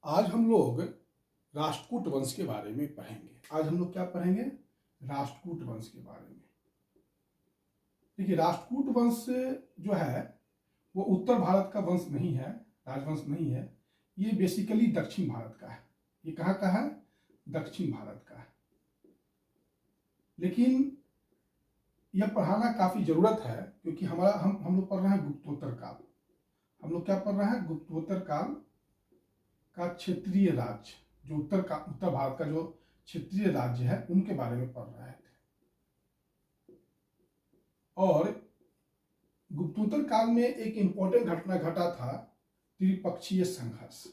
आज हम लोग राष्ट्रकूट वंश के बारे में पढ़ेंगे। आज हम लोग क्या पढ़ेंगे? राष्ट्रकूट वंश के बारे में। देखिए, राष्ट्रकूट वंश जो है वो उत्तर भारत का वंश नहीं है, राजवंश नहीं है। ये बेसिकली दक्षिण भारत का है। ये कहाँ का है? दक्षिण भारत का है। लेकिन यह पढ़ाना काफी जरूरत है, क्योंकि हम लोग पढ़ रहे हैं गुप्तोत्तर काल। हम लोग क्या पढ़ रहे हैं? गुप्तोत्तर काल का क्षेत्रीय राज्य, जो उत्तर भारत का जो क्षेत्रीय राज्य है उनके बारे में पढ़ रहे थे। और गुप्तोत्तर काल में एक इंपॉर्टेंट घटना घटा था, त्रिपक्षीय संघर्ष।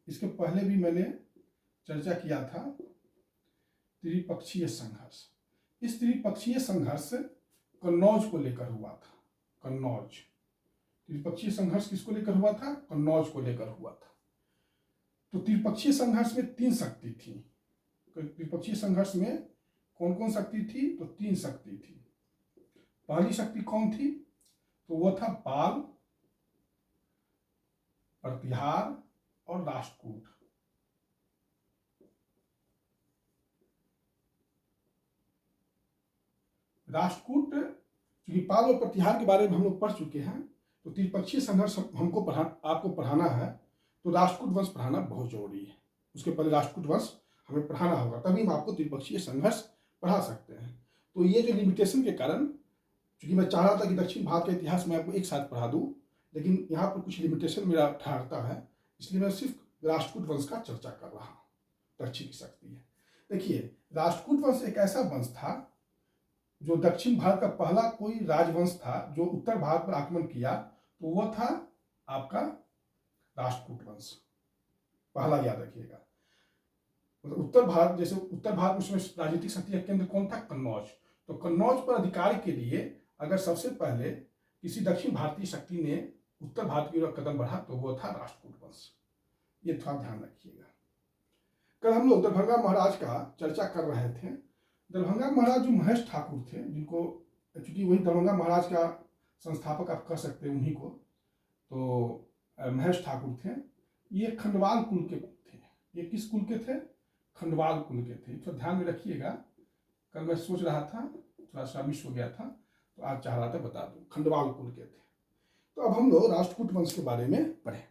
इसके पहले भी मैंने चर्चा किया था, त्रिपक्षीय संघर्ष। इस त्रिपक्षीय संघर्ष कन्नौज को लेकर हुआ था। कन्नौज, त्रिपक्षीय संघर्ष किसको लेकर हुआ था? कन्नौज को लेकर हुआ था। तो त्रिपक्षीय संघर्ष में 3 शक्ति थी। त्रिपक्षीय संघर्ष में कौन कौन शक्ति थी? तो 3 शक्ति थी। पहली शक्ति कौन थी? तो वो था पाल, प्रतिहार और राष्ट्रकूट। राष्ट्रकूट, क्योंकि पाल और प्रतिहार के बारे में हम लोग पढ़ चुके हैं, तो त्रिपक्षीय संघर्ष आपको पढ़ाना है तो राष्ट्रकूट वंश पढ़ाना बहुत जरूरी है। उसके पहले राष्ट्रकूट वंश हमें पढ़ाना होगा, तभी हम आपको त्रिपक्षीय संघर्ष पढ़ा सकते हैं। तो ये जो लिमिटेशन के कारण, क्योंकि मैं चाह रहा था कि दक्षिण भारत का इतिहास मैं आपको एक साथ पढ़ा दूं, लेकिन यहाँ पर कुछ लिमिटेशन मेरा ठहरता है, इसलिए मैं सिर्फ राष्ट्रकूट वंश का चर्चा कर रहा हूँ। दक्षिण की शक्ति है। देखिए, राष्ट्रकूट वंश एक ऐसा वंश था जो दक्षिण भारत का पहला कोई राजवंश था जो उत्तर भारत पर आक्रमण किया, तो वो था आपका राष्ट्रकूट वंश। पहला याद रखिएगा। मतलब उत्तर भारत, जैसे उत्तर भारत में राजनीतिक शक्ति का केंद्र कौन था? कन्नौज। तो कन्नौज पर अधिकार के लिए अगर सबसे पहले किसी दक्षिण भारतीय शक्ति ने उत्तर भारत की ओर कदम बढ़ा तो वो था राष्ट्रकूट वंश। ये थोड़ा ध्यान रखिएगा। कल हम लोग दरभंगा महाराज का चर्चा कर रहे थे। दरभंगा महाराज जो महेश ठाकुर थे, जिनको चूंकि वही दरभंगा महाराज का संस्थापक आप कह सकते हैं उन्हीं को, तो महेश ठाकुर थे। ये खंडवाल कुल के थे। ये किस कुल के थे? खंडवाल कुल के थे। तो ध्यान में रखिएगा। कल मैं सोच रहा था, थोड़ा सा मिस हो गया था, तो आज चाह रहा था बता दूं, खंडवाल कुल के थे। तो अब हम लोग राष्ट्रकूट वंश के बारे में पढ़े।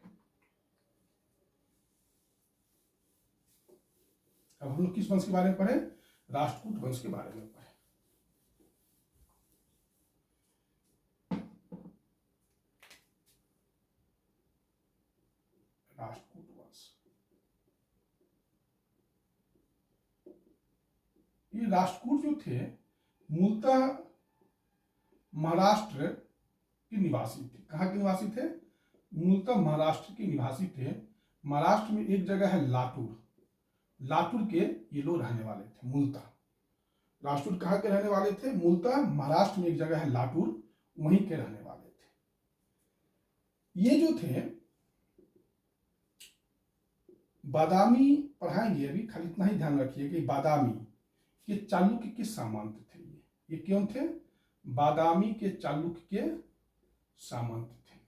अब हम लोग किस वंश के बारे में पढ़े? राष्ट्रकूट वंश के बारे में पढ़े। राष्ट्रकूट वंश, ये राष्ट्रकूट जो थे मूलतः महाराष्ट्र के निवासी थे। कहाँ के निवासी थे? मूलतः महाराष्ट्र के निवासी थे। महाराष्ट्र में एक जगह है लातूर, लातूर के ये लोग रहने वाले थे मूलतः। राष्ट्रकूट कहाँ के रहने वाले थे? मूलतः महाराष्ट्र में एक जगह है लातूर, वहीं के रहने वाले थे। ये जो थे बादामी पढ़ाएंगे अभी, खाली इतना ही ध्यान रखिए कि बादामी ये चालुक्य के सामंत थे। ये क्यों थे? बादामी के चालुक्य के सामंत थे।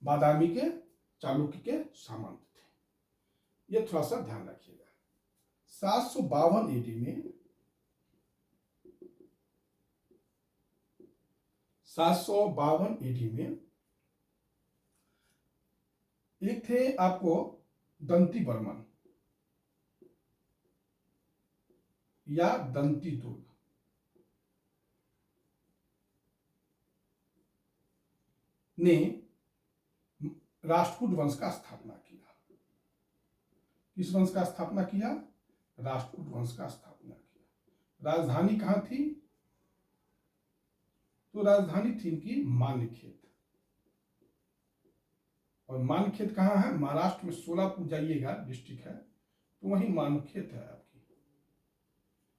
बादामी के चालुक्य के सामंत थे। ये थोड़ा सा ध्यान रखिएगा। 752 एडी में 752 एडी में एक थे आपको दंती बर्मन या दंती दुर्ग, ने राष्ट्रकूट वंश का स्थापना किया। किस वंश का स्थापना किया? राष्ट्रकूट वंश का स्थापना किया। राजधानी कहां थी? तो राजधानी थी इनकी मान्यखेत। और मान्यखेत कहाँ है? महाराष्ट्र में सोलापुर जाइएगा, डिस्ट्रिक्ट है, तो वहीं मान्यखेत है आपकी।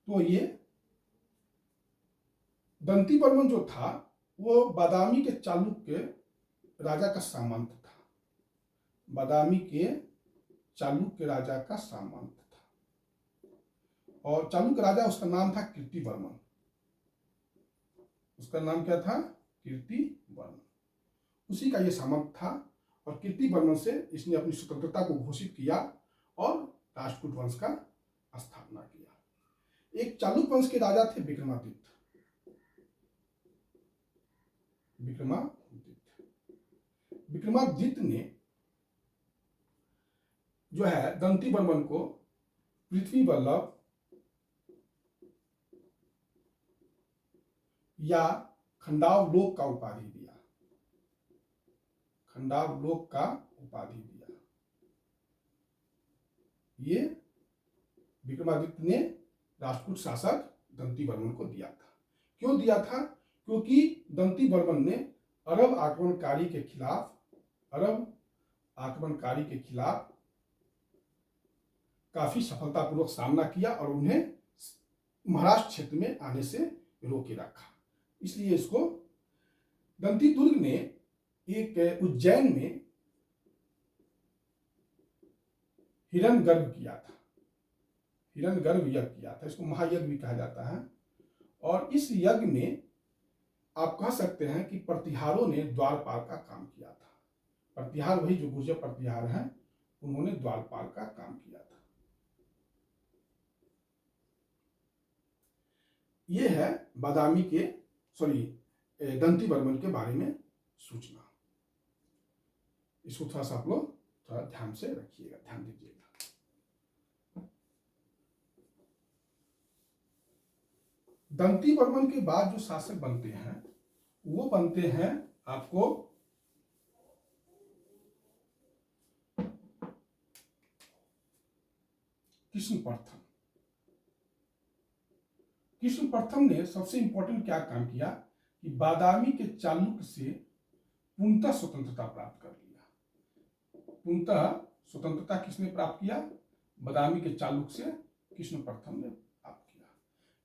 तो ये दंती बर्मन जो था वो बादामी के चालुक्य राजा का सामंत था। बादामी के चालुक्य राजा का सामंत था। और चालुक्य राजा, उसका नाम था कीर्ति वर्मन। उसका नाम क्या था? कीर्तिवर्मन, उसी का ये सामंत था। और कीर्तिवर्मन से इसने अपनी स्वतंत्रता को घोषित किया और राष्ट्रकूट वंश का स्थापना किया। एक चालुक्य वंश के राजा थे विक्रमादित्य। विक्रमादित्य ने जो है दंतीवर्मन को पृथ्वी वल्लभ या खंडावलोक का उपाधि दिया। खंडावलोक का उपाधि दिया। ये विक्रमादित्य ने राष्ट्रकूट शासक दंतीवर्मन को दिया था। क्यों दिया था? क्योंकि दंतीवर्मन ने अरब आक्रमणकारी के खिलाफ काफी सफलतापूर्वक सामना किया और उन्हें महाराष्ट्र क्षेत्र में आने से रोके रखा। इसलिए इसको दंती दुर्ग ने एक उज्जैन में हिरण्यगर्भ किया था। हिरण्यगर्भ यज्ञ किया था। इसको महायज्ञ भी कहा जाता है। और इस यज्ञ में आप कह सकते हैं कि प्रतिहारों ने द्वारपाल का काम किया था। प्रतिहार वही जो गुर्जर प्रतिहार हैं, उन्होंने द्वारपाल का काम किया था। ये है दंतीवर्मन के बारे में सूचना। इसको थोड़ा सा आप लोग थोड़ा ध्यान से रखिएगा, ध्यान दीजिएगा। दंतीवर्मन के बाद जो शासक बनते हैं वो बनते हैं आपको कृष्णप्रथम। कृष्णप्रथम ने सबसे इंपॉर्टेंट क्या काम किया कि बादामी के चालुक्य से पूर्णतः स्वतंत्रता प्राप्त कर लिया। पूर्णतः स्वतंत्रता किसने प्राप्त किया? बादामी के चालुक्य से कृष्णप्रथम ने प्राप्त किया।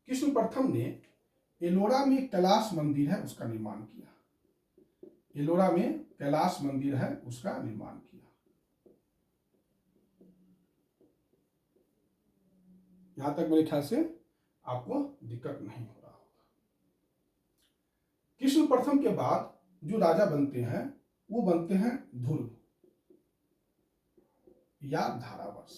कृष्णप्रथम ने एलोरा में कैलाश मंदिर है उसका निर्माण किया। एलोरा में कैलाश मंदिर है उसका निर्माण किया। यहां तक मेरे ख्याल से आपको दिक्कत नहीं हो रहा होगा। कृष्णप्रथम के बाद जो राजा बनते हैं वो बनते हैं ध्रुव या धारावर्ष।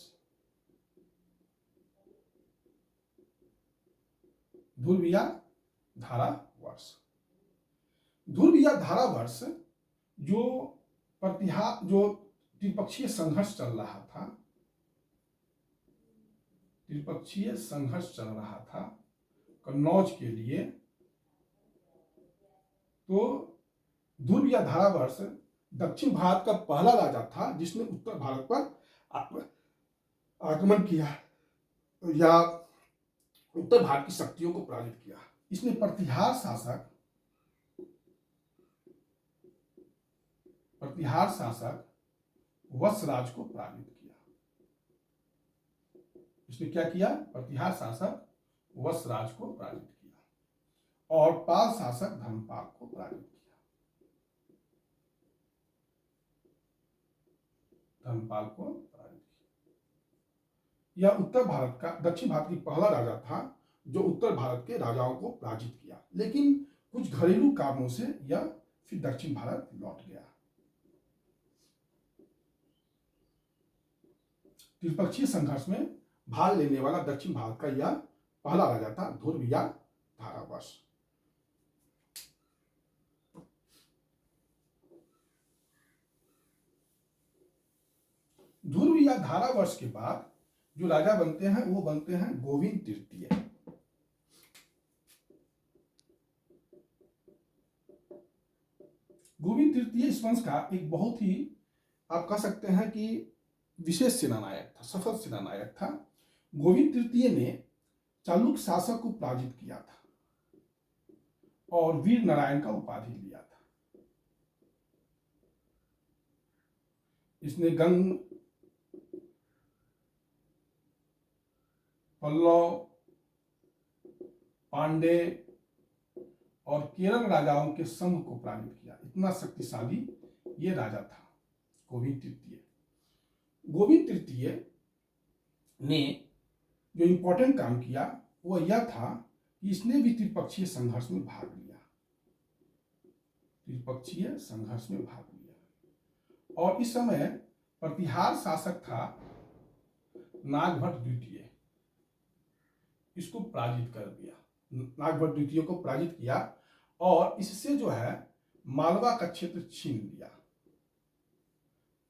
ध्रुव या धारावर्ष। ध्रुव या धारावर्ष जो त्रिपक्षीय संघर्ष चल रहा था कन्नौज के लिए, तो ध्रुव या धारावर्ष दक्षिण भारत का पहला राजा था जिसने उत्तर भारत पर आक्रमण किया या उत्तर भारत की शक्तियों को पराजित किया। इसने प्रतिहार शासक वत्सराज को पराजित किया। इसने क्या किया? प्रतिहार शासक वत्सराज को पराजित किया और पाल शासक धर्मपाल को पराजित किया। यह दक्षिण भारत की पहला राजा था जो उत्तर भारत के राजाओं को पराजित किया, लेकिन कुछ घरेलू कारणों से यह फिर दक्षिण भारत लौट गया। त्रिपक्षीय संघर्ष में भाग लेने वाला दक्षिण भारत का यह पहला राजा था, ध्रुव या धारावर्ष। ध्रुव या धारावर्ष के बाद जो राजा बनते हैं वो बनते हैं गोविंद तृतीय। गोविंद तृतीय इस वंश का एक बहुत ही आप कह सकते हैं कि विशेष सेनानायक था, सफल सेनानायक था। गोविंद तृतीय ने चालुक्य शासक को पराजित किया था और वीर नारायण का उपाधि लिया था। इसने गंग, पल्लव, पांडे और केरल राजाओं के समूह को पराजित किया। इतना शक्तिशाली ये राजा था गोविंद तृतीय। गोविंद तृतीय ने जो इंपॉर्टेंट काम किया वो यह था कि इसने भी त्रिपक्षीय संघर्ष में भाग लिया। त्रिपक्षीय संघर्ष में भाग लिया। और इस समय प्रतिहार शासक था नागभट्ट द्वितीय, इसको पराजित कर दिया, नागभट्ट द्वितीय को पराजित किया और इससे जो है मालवा का क्षेत्र छीन लिया।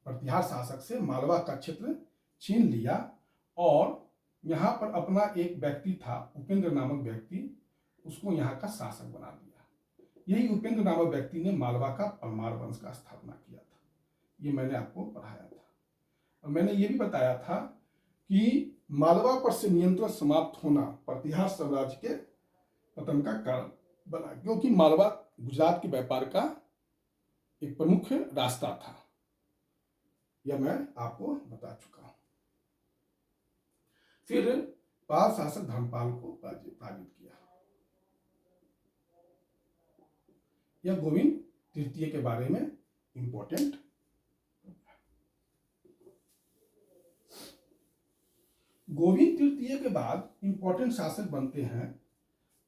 प्रतिहार शासक से मालवा का क्षेत्र छीन लिया और यहाँ पर अपना एक व्यक्ति था, उपेंद्र नामक व्यक्ति, उसको यहाँ का शासक बना दिया। यही उपेंद्र नामक व्यक्ति ने मालवा का परमार वंश का स्थापना किया था। ये मैंने आपको पढ़ाया था और मैंने ये भी बताया था कि मालवा पर से नियंत्रण समाप्त होना प्रतिहार साम्राज्य के पतन का कारण बना, क्योंकि मालवा गुजरात के व्यापार का एक प्रमुख रास्ता था। यह मैं आपको बता चुका हूं। फिर पाल शासक धर्मपाल को पराजित किया। यह गोविंद तृतीय के बारे में इंपॉर्टेंट। गोविंद तृतीय के बाद इंपॉर्टेंट शासक बनते हैं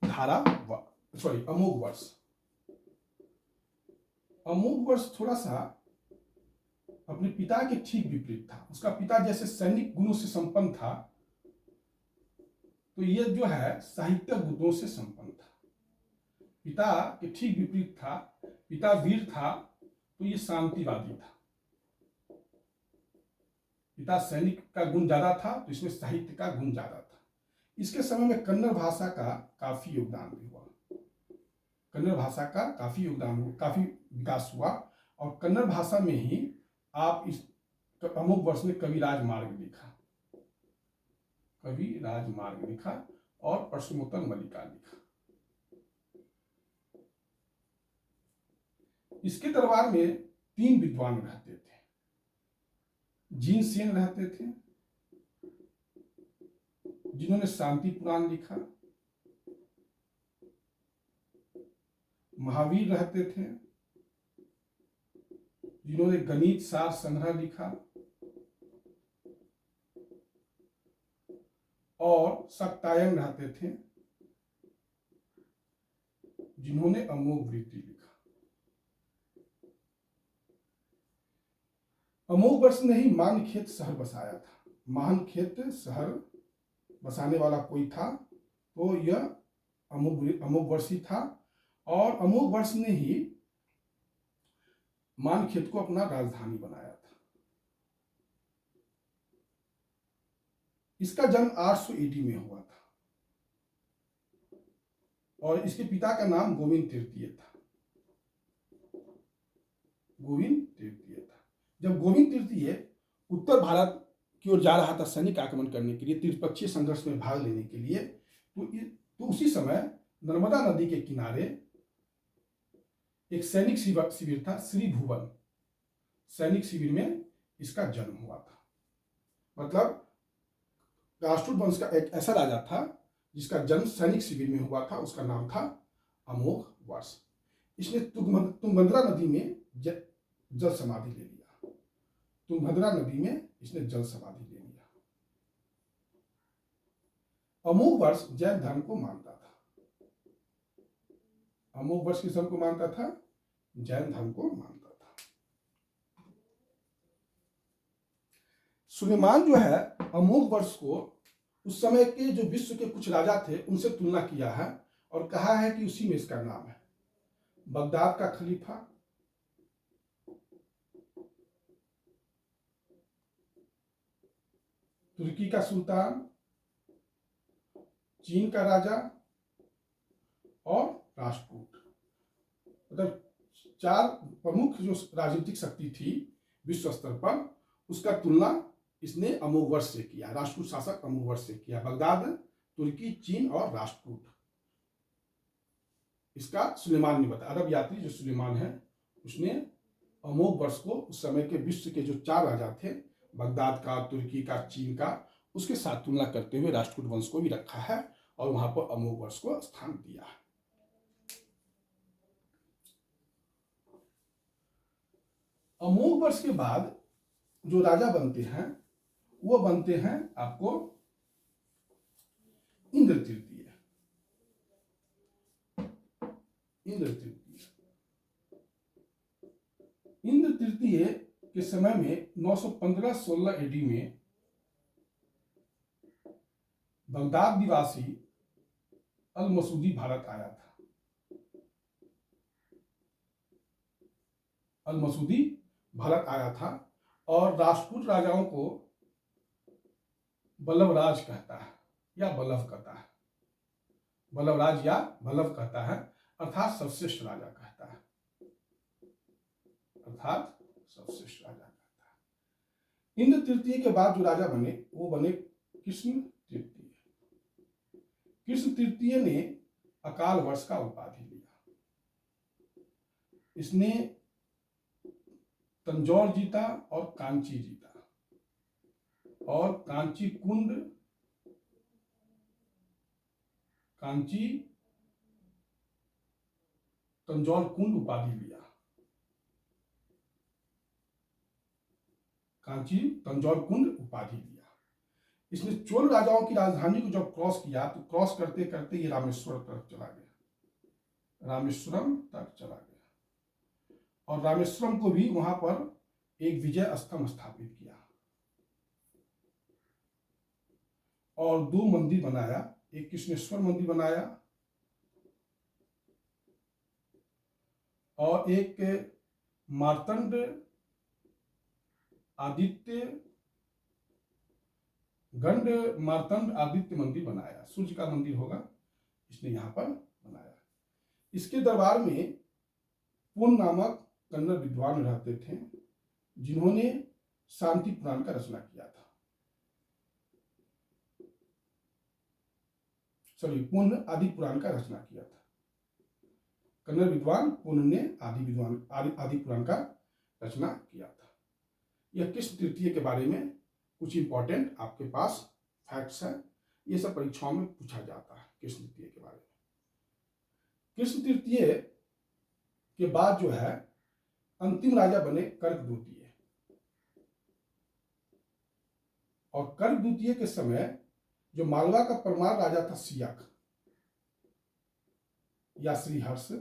अमोघ वर्ष। अमोघ वर्ष थोड़ा सा अपने पिता के ठीक विपरीत था। उसका पिता जैसे सैनिक गुणों से संपन्न था, तो यह जो है साहित्य गुणों से संपन्न था। पिता के ठीक विपरीत था। पिता वीर था तो ये शांतिवादी था। पिता सैनिक का गुण ज्यादा था तो इसमें साहित्य का गुण ज्यादा था। इसके समय में कन्नड़ भाषा का काफी योगदान भी हुआ। कन्नड़ भाषा का काफी योगदान हुआ, काफी विकास हुआ और कन्नड़ भाषा में ही आप इस अमोघ वर्ष में कविराज मार्ग लिखा और प्रश्नोत्तर मल्लिका लिखा। इसके दरबार में 3 विद्वान रहते थे। जीनसेन रहते थे जिन्होंने शांति पुराण लिखा। महावीर रहते थे जिन्होंने गणित सार संग्रह लिखा और सक्तायन रहते थे जिन्होंने अमोघ वृत्ति लिखा। अमोघ वर्ष ने ही मानखेत शहर बसाया था। मानखेत शहर बसाने वाला कोई था तो यह अमोघ वर्ष ही था और अमोघ वर्ष ने ही मानखेत को अपना राजधानी बनाया था। इसका जन्म 800 AD में हुआ था और इसके पिता का नाम गोविंद तृतीय था। जब गोविंद तृतीय उत्तर भारत की ओर जा रहा था सैनिक आक्रमण करने के लिए, त्रिपक्षीय संघर्ष में भाग लेने के लिए, तो उसी समय नर्मदा नदी के किनारे एक सैनिक शिविर था, श्री भुवन सैनिक शिविर में इसका जन्म हुआ था। मतलब राष्ट्रकूट वंश का एक ऐसा राजा था जिसका जन्म सैनिक शिविर में हुआ था, उसका नाम था अमोघ वर्ष। इसने तुंगभद्रा नदी में जल समाधि ले लिया। तुंगभद्रा नदी में इसने जल समाधि ले लिया। अमोघ वर्ष जैन धर्म को मानता था। अमोघ वर्ष किस धर्म को मानता था? जैन धर्म को मानता था। सुलेमान जो है अमोघ वर्ष को उस समय के जो विश्व के कुछ राजा थे उनसे तुलना किया है और कहा है कि उसी में इसका नाम है। बगदाद का खलीफा, तुर्की का सुल्तान, चीन का राजा और राष्ट्रकूट, मतलब 4 प्रमुख जो राजनीतिक शक्ति थी विश्व स्तर पर, उसका तुलना इसने अमोघ वर्ष से किया। राष्ट्रकूट शासक अमोघ वर्ष से किया। बगदाद, तुर्की, चीन और राष्ट्रकूट। इसका सुलेमान ने बताया। अरब यात्री जो सुलेमान है उसने अमोघ वर्ष को उस समय के विश्व के जो 4 राजा थे, बगदाद का, तुर्की का, चीन का, उसके साथ तुलना करते हुए राष्ट्रकूट वंश को भी रखा है और वहां पर अमोघ वर्ष को स्थान दिया है। अमोघ वर्ष के बाद जो राजा बनते हैं वो बनते हैं आपको इंद्र तृतीय। इंद्र तृतीय के समय में 915-16 एडी में बगदाद निवासी अल मसूदी भारत आया था। अल मसूदी भारत आया था और राष्ट्रकूट राजाओं को बल्लभराज कहता है या बल्लभ कहता है, बल्लभराज या बल्लभ कहता है, अर्थात सर्वश्रेष्ठ राजा कहता है, अर्थात सर्वश्रेष्ठ राजा कहता है। इंद्र तृतीय के बाद जो राजा बने वो बने कृष्ण तृतीय। कृष्ण तृतीय ने अकाल वर्ष का उपाधि लिया। इसने तंजौर जीता और कांची जीता और कांची तंजौर कुंड उपाधि लिया। कांची तंजौर कुंड उपाधि लिया। इसने चोल राजाओं की राजधानी को जब क्रॉस किया तो क्रॉस करते करते ये रामेश्वरम तक चला गया, रामेश्वरम तक चला गया और रामेश्वरम को भी वहां पर एक विजय स्तंभ स्थापित किया और 2 मंदिर बनाया, एक कृष्णेश्वर मंदिर बनाया और एक मार्तंड आदित्य मंदिर बनाया, सूर्य का मंदिर होगा, इसने यहां पर बनाया। इसके दरबार में पुन नामक कन्नड़ विद्वान रहते थे जिन्होंने शांति पुराण का रचना किया था। पुन आदि पुराण का रचना किया था। कन्नड़ विद्वान पुन ने आदि पुराण का रचना किया था। यह कृष्ण तृतीय के बारे में कुछ इंपॉर्टेंट आपके पास फैक्ट्स हैं, ये सब परीक्षाओं में पूछा जाता है कृष्ण तृतीय के बारे में। कृष्ण तृतीय के बाद जो है अंतिम राजा बने कर्क द्वितीय और कर्क द्वितीय के समय जो मालवा का परमार राजा था सियक या श्रीहर्ष,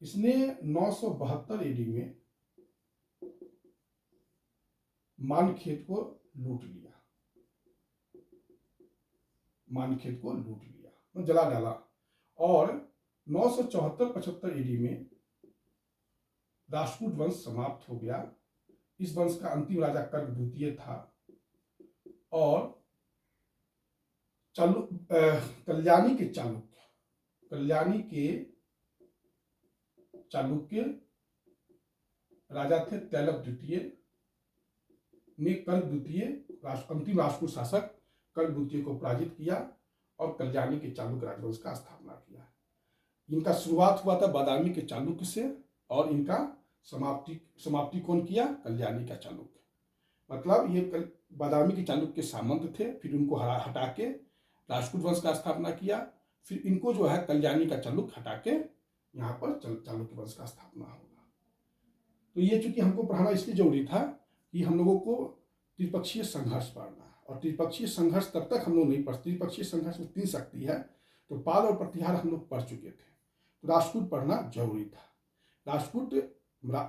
इसने 972 एडी में मानखेत को लूट लिया, जला डाला और 974-75 एडी में राष्ट्रकूट वंश समाप्त हो गया। इस वंश का अंतिम राजा कर्क द्वितीय था और कल्याणी के चालुक्य राजा थे तैलभ द्वितीय ने कर्क द्वितीय अंतिम राष्ट्रकूट शासक कर्क द्वितीय को पराजित किया और कल्याणी के चालुक्य राजवंश का स्थापना किया। इनका शुरुआत हुआ था बादामी के चालुक्य से और इनका समाप्ति कौन किया? कल्याणी का चालुक्य। मतलब ये बादामी के चालुक्य के सामंत थे, फिर उनको हटा के राष्ट्रकूट वंश का स्थापना किया, फिर इनको जो है कल्याणी का चालुक्य हटा के यहाँ पर चालुक्य वंश का स्थापना होगा। तो ये चूंकि हमको पढ़ाना इसलिए जरूरी था कि हम लोगों को त्रिपक्षीय संघर्ष पढ़ना है और त्रिपक्षीय संघर्ष तब तक हम लोग नहीं पढ़ते। त्रिपक्षीय संघर्ष में 3 शक्ति है, तो पाल और प्रतिहार हम लोग पढ़ चुके थे, तो राष्ट्रकूट पढ़ना जरूरी था। राष्ट्रकूट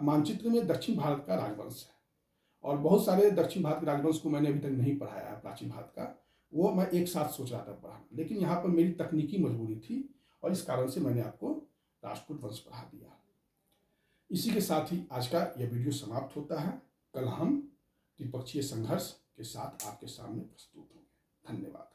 मानचित्र में दक्षिण भारत का राजवंश है और बहुत सारे दक्षिण भारत के राजवंश को मैंने अभी तक नहीं पढ़ाया है, प्राचीन भारत का, वो मैं एक साथ सोच रहा था पढ़ाना, लेकिन यहाँ पर मेरी तकनीकी मजबूरी थी और इस कारण से मैंने आपको राष्ट्रकूट वंश पढ़ा दिया। इसी के साथ ही आज का यह वीडियो समाप्त होता है। कल हम त्रिपक्षीय संघर्ष के साथ आपके सामने प्रस्तुत होंगे। धन्यवाद।